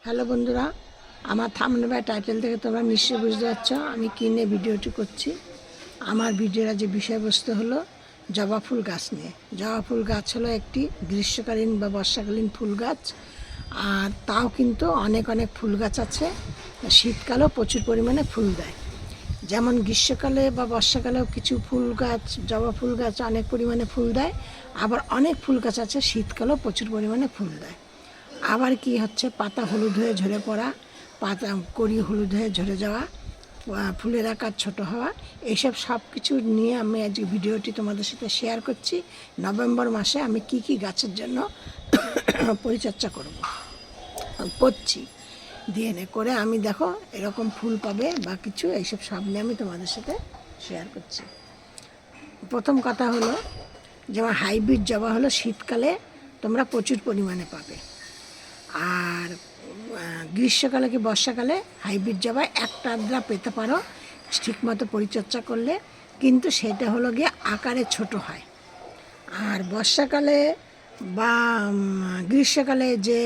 Hello বন্ধুরা, আমার thumbnail বা টাইটেল থেকে তোমরা নিশ্চয়ই বুঝতে পারছো আমি কী নিয়ে ভিডিওটি করছি। আমার ভিডিওর যে বিষয়বস্তু হলো জবা ফুল গাছ নিয়ে। জবা ফুল গাছ হলো একটি গ্রীষ্মকালীন বা বর্ষাকালীন ফুল গাছ, আর তাও কিন্তু অনেক অনেক ফুল গাছ আছে, শীতকালেও প্রচুর পরিমাণে ফুল দেয়। যেমন গ্রীষ্মকালে বা বর্ষাকালেও কিছু ফুল গাছ, জবা ফুল গাছ অনেক পরিমাণে ফুল দেয়, আবার অনেক ফুল গাছ আছে শীতকালেও প্রচুর পরিমাণে ফুল দেয়। আবার কি হচ্ছে, পাতা হলুদ হয়ে ঝরে পড়া, পাতা কড়ি হলুদ হয়ে ঝরে যাওয়া, ফুলের আকার ছোট হওয়া, এইসব সব কিছু নিয়ে আমি আজকে ভিডিওটি তোমাদের সাথে শেয়ার করছি। নভেম্বর মাসে আমি কি কি গাছের জন্য পরিচর্যা করছি ডিএনএ করে, আমি দেখো এরকম ফুল পাবে বা কিছু, এইসব সব নিয়ে আমি তোমাদের সাথে শেয়ার করছি। প্রথম কথা হলো, যেমন হাইব্রিড জবা হলো শীতকালে তোমরা প্রচুর পরিমাণে পাবে, আর গ্রীষ্মকালে কি বর্ষাকালে হাইব্রিড জবা একটা আধটা পেতে পারো ঠিকমতো পরিচর্যা করলে, কিন্তু সেটা হলো গিয়ে আকারে ছোট হয়। আর বর্ষাকালে বা গ্রীষ্মকালে যে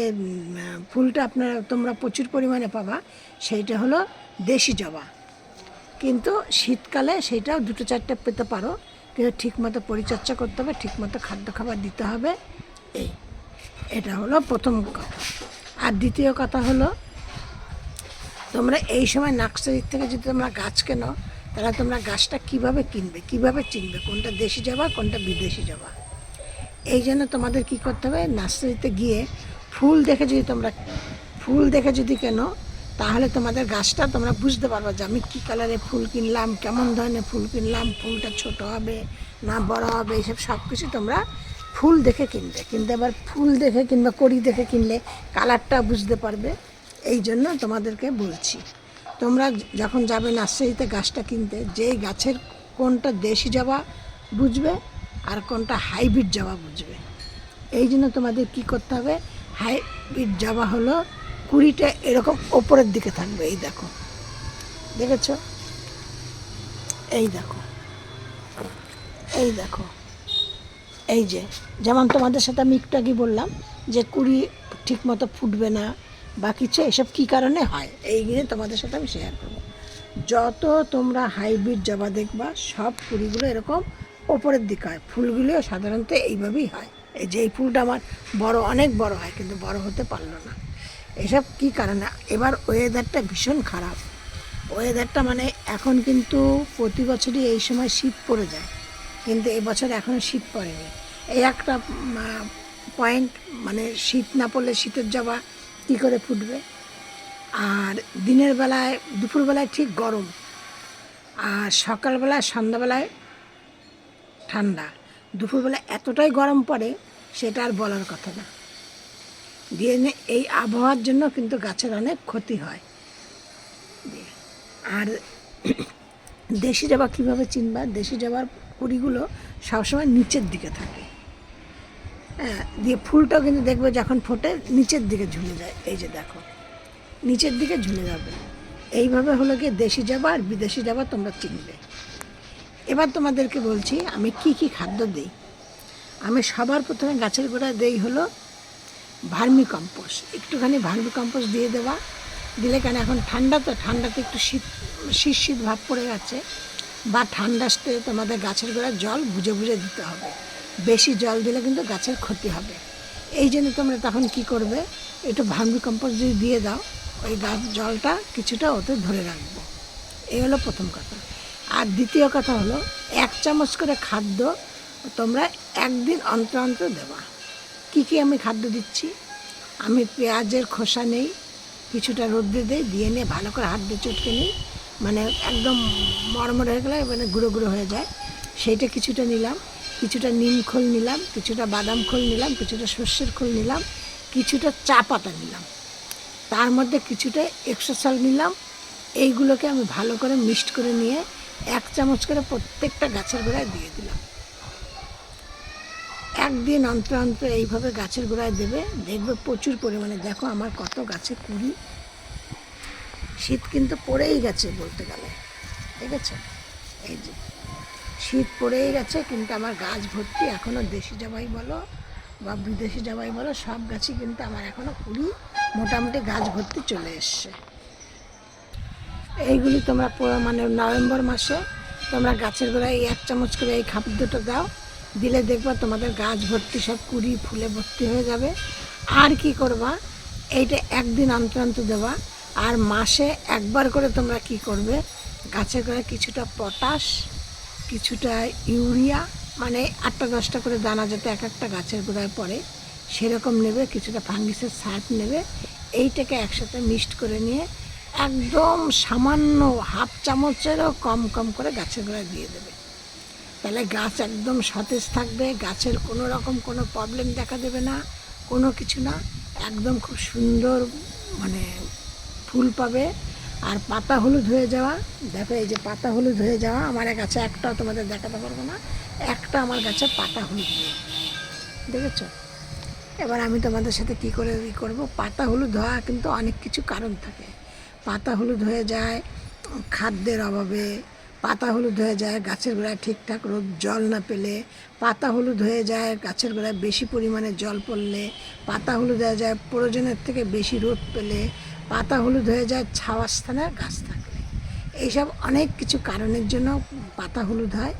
ফুলটা তোমরা প্রচুর পরিমাণে পাবা সেইটা হলো দেশি জবা, কিন্তু শীতকালে সেইটাও দুটো চারটে পেতে পারো, কিন্তু ঠিকমতো পরিচর্যা করতে হবে, ঠিকমতো খাদ্য খাবার দিতে হবে। এটা হলো প্রথম কথা। আর দ্বিতীয় কথা হলো, তোমরা এই সময় নার্সারির থেকে যদি তোমরা গাছ কেনো, তাহলে তোমরা গাছটা কিভাবে কিনবে, কিভাবে চিনবে কোনটা দেশি জবা কোনটা বিদেশি জবা। এই জন্য তোমাদের কী করতে হবে, নার্সারিতে গিয়ে ফুল দেখে যদি কেনো, তাহলে তোমাদের গাছটা তোমরা বুঝতে পারবে যে আমি কী কালারের ফুল কিনলাম, কেমন ধরনের ফুল কিনলাম, ফুলটা ছোট হবে না বড় হবে, এইসব সব কিছু তোমরা ফুল দেখে কিনবে। কিন্তু এবার ফুল দেখে কিংবা কড়ি দেখে কিনলে কালারটা বুঝতে পারবে। এই জন্য তোমাদেরকে বলছি, তোমরা যখন যাবে নার্সারিতে গাছটা কিনতে, যেই গাছের কোনটা দেশি জবা বুঝবে আর কোনটা হাইব্রিড জবা বুঝবে। এই জন্য তোমাদের কী করতে হবে, হাইব্রিড জবা হলো কুড়িটা এরকম ওপরের দিকে থাকবে, এই দেখো, দেখেছ, এই দেখো, এই দেখো, এই যে যেমন তোমাদের সাথে আমি একটু আগে বললাম যে কুড়ি ঠিকমতো ফুটবে না বা কিছু, এসব কী কারণে হয় এই নিয়ে তোমাদের সাথে আমি শেয়ার করবো। যত তোমরা হাইব্রিড জবা দেখবা সব কুড়িগুলো এরকম ওপরের দিকে হয়, ফুলগুলিও সাধারণত এইভাবেই হয়। এই যে এই ফুলটা আমার বড়, অনেক বড় হয়, কিন্তু বড় হতে পারলো না। এসব কী কারণে, এবার ওয়েদারটা ভীষণ খারাপ। ওয়েদারটা মানে এখন কিন্তু প্রতি বছরই এই সময় শীত পড়ে যায়, কিন্তু এবছর এখনও শীত পড়েনি। এই একটা পয়েন্ট, মানে শীত না পড়লে শীতের জবা কী করে ফুটবে। আর দিনের বেলায় দুপুরবেলায় ঠিক গরম, আর সকালবেলায় সন্ধ্যাবেলায় ঠান্ডা, দুপুরবেলা এতটাই গরম পড়ে সেটা আর বলার কথা না। ডিএনএ এই আবহাওয়ার জন্য কিন্তু গাছের অনেক ক্ষতি হয়। আর দেশি জবা কীভাবে চিনবা, দেশি জবার কুড়িগুলো সবসময় নিচের দিকে থাকে, হ্যাঁ, দিয়ে ফুলটাও কিন্তু দেখবে যখন ফোটে নিচের দিকে ঝুলে যায়, এই যে দেখো নিচের দিকে ঝুলে যাবে। এইভাবে হলো গিয়ে দেশি জবা আর বিদেশি জবা তোমরা চিনবে। এবার তোমাদেরকে বলছি আমি কি কি খাদ্য দিই। আমি সবার প্রথমে গাছের গোড়ায় দেই হলো ভার্মি কম্পোস্ট, একটুখানি ভার্মি কম্পোস্ট দিয়ে দেওয়া, দিলে কেন এখন ঠান্ডা, তো ঠান্ডাতে একটু শীত ভাব পড়ে গেছে, বা ঠান্ডাতে তোমাদের গাছের গোড়ায় জল বুঝে বুঝে দিতে হবে, বেশি জল দিলে কিন্তু গাছের ক্ষতি হবে। এই জন্য তোমরা তখন কি করবে, একটু ভার্মি কম্পোস্ট যদি দিয়ে দাও, ওই গাছ জলটা কিছুটা ওতে ধরে রাখবো। এই হলো প্রথম কথা। আর দ্বিতীয় কথা হলো 1 চামচ করে খাদ্য তোমরা একদিন অন্তর অন্তর দেওয়া। কী কী আমি খাদ্য দিচ্ছি, আমি পেঁয়াজের খোসা নেই, কিছুটা রোদ্রে দিয়ে নিয়ে ভালো করে হাত দিয়ে চটকে নিই, মানে একদম মরমর হয়ে গেলে মানে গুঁড়ো গুঁড়ো হয়ে যায়, সেইটা কিছুটা নিলাম, কিছুটা নিম খোল নিলাম, কিছুটা বাদাম খোল নিলাম, কিছুটা সর্ষের খোল নিলাম, কিছুটা চা পাতা নিলাম, তার মধ্যে কিছুটা এক্সট্রা নিলাম। এইগুলোকে আমি ভালো করে মিক্সড করে নিয়ে 1 চামচ করে প্রত্যেকটা গাছের গোড়ায় দিয়ে দিলাম। একদিন অন্তর অন্তর এইভাবে গাছের গোড়ায় দেবে, দেখবে প্রচুর পরিমাণে, দেখো আমার কত গাছে কুড়ি। শীত কিন্তু পড়েই গেছে বলতে গেলে, ঠিক আছে, এই যে শীত পড়েই গেছে, কিন্তু আমার গাছ ভর্তি এখনও দেশি জবাই বলো বা বিদেশি জবাই বলো, সব গাছই কিন্তু আমার এখনও কুড়ি মোটামুটি গাছ ভর্তি চলে এসছে। এইগুলি তোমরা মানে নভেম্বর মাসে তোমরা গাছের গোড়ায় এই 1 চামচ করে এই খাদ্যটা দাও, দিলে দেখবা তোমাদের গাছ ভর্তি সব কুড়ি ফুলে ভর্তি হয়ে যাবে। আর কি করবা, এইটা একদিন অন্তর অন্তর দেবা। আর মাসে একবার করে তোমরা কি করবে, গাছের গোড়ায় কিছুটা পটাশ, কিছুটা ইউরিয়া, মানে 8টা-10টা করে দানা যাতে এক একটা গাছের গোড়ায় পড়ে সেরকম নেবে, কিছুটা ফাঙ্গিসের সার নেবে। এইটাকে একসাথে মিক্সড করে নিয়ে একদম সামান্য 1/2 চামচেরও কম কম করে গাছের গোড়ায় দিয়ে দেবে। তাহলে গাছ একদম সতেজ থাকবে, গাছের কোনো রকম কোনো প্রবলেম দেখা দেবে না, কোনো কিছু না, একদম খুব সুন্দর মানে ফুল পাবে। আর পাতা হলুদ হয়ে যাওয়া, দেখো এই যে পাতা হলুদ হয়ে যাওয়া আমার গাছে একটাও তোমাদের দেখাতে পারবো না, একটা আমার গাছে পাতা হলুদ নেই, দেখেছ? এবার আমি তোমাদের সাথে কি করে করব, পাতা হলুদ হওয়া কিন্তু অনেক কিছু কারণ থাকে। পাতা হলুদ হয়ে যায় খাদ্যের অভাবে, পাতা হলুদ হয়ে যায় গাছের গোড়ায় ঠিকঠাক রোদ জল না পেলে, পাতা হলুদ হয়ে যায় গাছের গোড়ায় বেশি পরিমাণে জল পড়লে, পাতা হলুদ হয়ে যায় প্রয়োজনের থেকে বেশি রোদ পেলে, পাতা হলুদ হয়ে যায় ছাওয়া স্থানে গাছ থাকলে। এইসব অনেক কিছু কারণের জন্য পাতা হলুদ হয়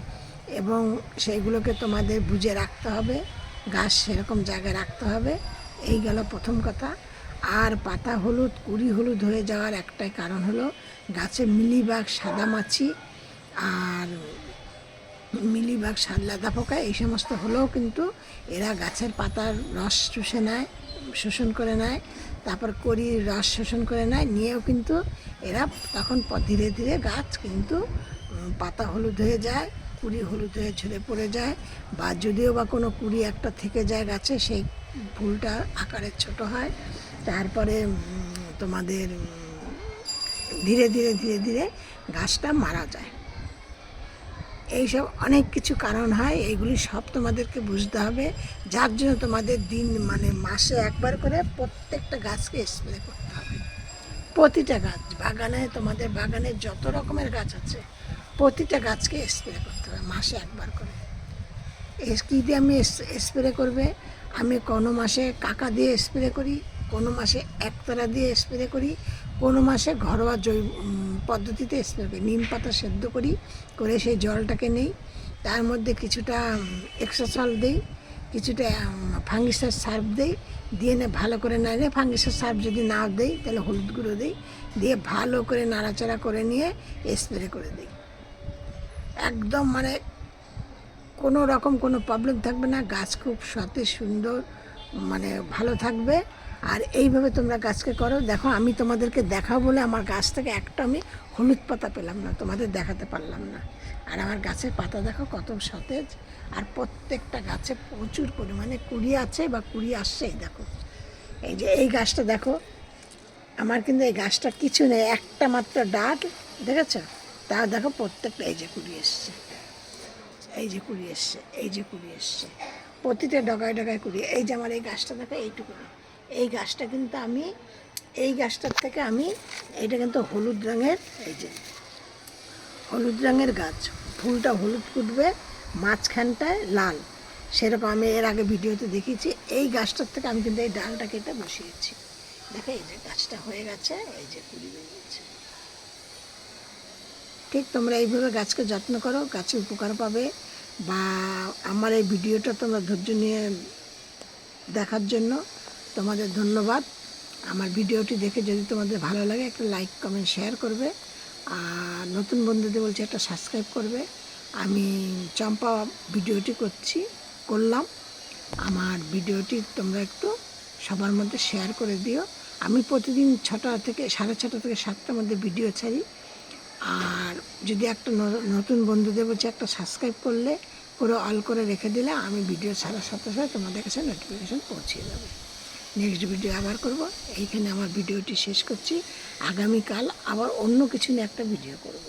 এবং সেইগুলোকে তোমাদের বুঝে রাখতে হবে, গাছ সেরকম জায়গায় রাখতে হবে। এই গেল প্রথম কথা। আর পাতা হলুদ কুড়ি হলুদ হয়ে যাওয়ার একটাই কারণ হলো গাছে মিলিবাগ, সাদামাছি আর মিলিবাগ, লেদা পোকা এই সমস্ত হলেও কিন্তু এরা গাছের পাতার রস চুষে নেয়, শোষণ করে নেয়, তারপর কড়ির রস শোষণ করে নেয়, নিয়েও কিন্তু এরা তখন ধীরে ধীরে গাছ কিন্তু পাতা হলুদ হয়ে যায়, কুড়ি হলুদ হয়ে ঝরে পড়ে যায়। বা যদিও বা কোনো কুড়ি একটা থেকে যায় গাছে, সেই ফুলটা আকারে ছোট হয়, তারপরে তোমাদের ধীরে ধীরে ধীরে ধীরে গাছটা মারা যায়। এইসব অনেক কিছু কারণ হয়, এইগুলি সব তোমাদেরকে বুঝতে হবে। যার জন্য তোমাদের দিন মানে মাসে একবার করে প্রত্যেকটা গাছকে স্প্রে করতে হবে। প্রতিটা গাছ বাগানে, তোমাদের বাগানে যত রকমের গাছ আছে প্রতিটা গাছকে স্প্রে করতে হবে মাসে একবার করে। কী দিয়ে আমি স্প্রে করবে, আমি কোনো মাসে কাকা দিয়ে স্প্রে করি, কোনো মাসে একতারা দিয়ে স্প্রে করি, কোনো মাসে ঘরোয়া জৈব পদ্ধতিতে স্প্রে করি। নিম পাতা সেদ্ধ করি, করে সেই জলটাকে নেই, তার মধ্যে কিছুটা এক্সাসল দিই, কিছুটা ফাঙ্গিসাইড সার্ফ দিই, দিয়ে ভালো করে নাড়িয়ে, ফাঙ্গিসাইড সার্ফ যদি না দিই তাহলে হলুদ গুঁড়ো দিই, দিয়ে ভালো করে নাড়াচাড়া করে নিয়ে স্প্রে করে দিই। একদম মানে কোনো রকম কোনো প্রবলেম থাকবে না, গাছ খুব সতেজ সুন্দর মানে ভালো থাকবে। আর এইভাবে তোমরা গাছকে করো। দেখো আমি তোমাদেরকে দেখাও বলে আমার গাছ থেকে একটা আমি হলুদ পাতা পেলাম না, তোমাদের দেখাতে পারলাম না। আর আমার গাছের পাতা দেখো কত সতেজ, আর প্রত্যেকটা গাছে প্রচুর পরিমাণে কুড়ি আছে বা কুড়ি আসছে। এই দেখো এই যে এই গাছটা দেখো, আমার কিন্তু এই গাছটা কিছু নেই, একটা মাত্র ডাল, দেখেছ? তা দেখো প্রত্যেকটা এই যে কুড়ি এসছে, এই যে কুড়ি এসছে, এই যে কুড়ি এসছে, প্রতিটা ডগায় ডগায় কুড়ি। এই যে আমার এই গাছটা দেখো এইটুকু, এই গাছটা কিন্তু আমি এই গাছটার থেকে আমি এইটা কিন্তু হলুদ রঙের, এই যে হলুদ রঙের গাছ, ফুলটা হলুদ ফুটবে, মাঝখানটায় লাল, সেরকম আমি এর আগে ভিডিওতে দেখিয়েছি। এই গাছটার থেকে আমি কিন্তু এই ডালটা কেটে বসিয়েছি। দেখো এই যে গাছটা হয়ে গেছে, এই যে কুড়ি বেরিয়েছে। ঠিক তোমরা এইভাবে গাছকে যত্ন করো, গাছে উপকার পাবে। বা আমার এই ভিডিওটা তোমরা ধৈর্য নিয়ে দেখার জন্য তোমাদের ধন্যবাদ। আমার ভিডিওটি দেখে যদি তোমাদের ভালো লাগে একটা লাইক কমেন্ট শেয়ার করবে, আর নতুন বন্ধুদের বলছি একটা সাবস্ক্রাইব করবে। আমি চম্পা ভিডিওটি করলাম, আমার ভিডিওটি তোমরা একটু সবার মধ্যে শেয়ার করে দিও। আমি প্রতিদিন 6টা থেকে 6:30 থেকে 7টার মধ্যে ভিডিও ছাড়ি। আর যদি একটা নতুন বন্ধুদের বলছি একটা সাবস্ক্রাইব করলে করে অল করে রেখে দিলে আমি ভিডিও ছাড়ার সাথে সাথে তোমাদের কাছে নোটিফিকেশান পৌঁছে যাবে। নেক্সট ভিডিও আবার করব। এইখানে আমার ভিডিওটি শেষ করছি। আগামীকাল আবার অন্য কিছু নিয়ে একটা ভিডিও করব।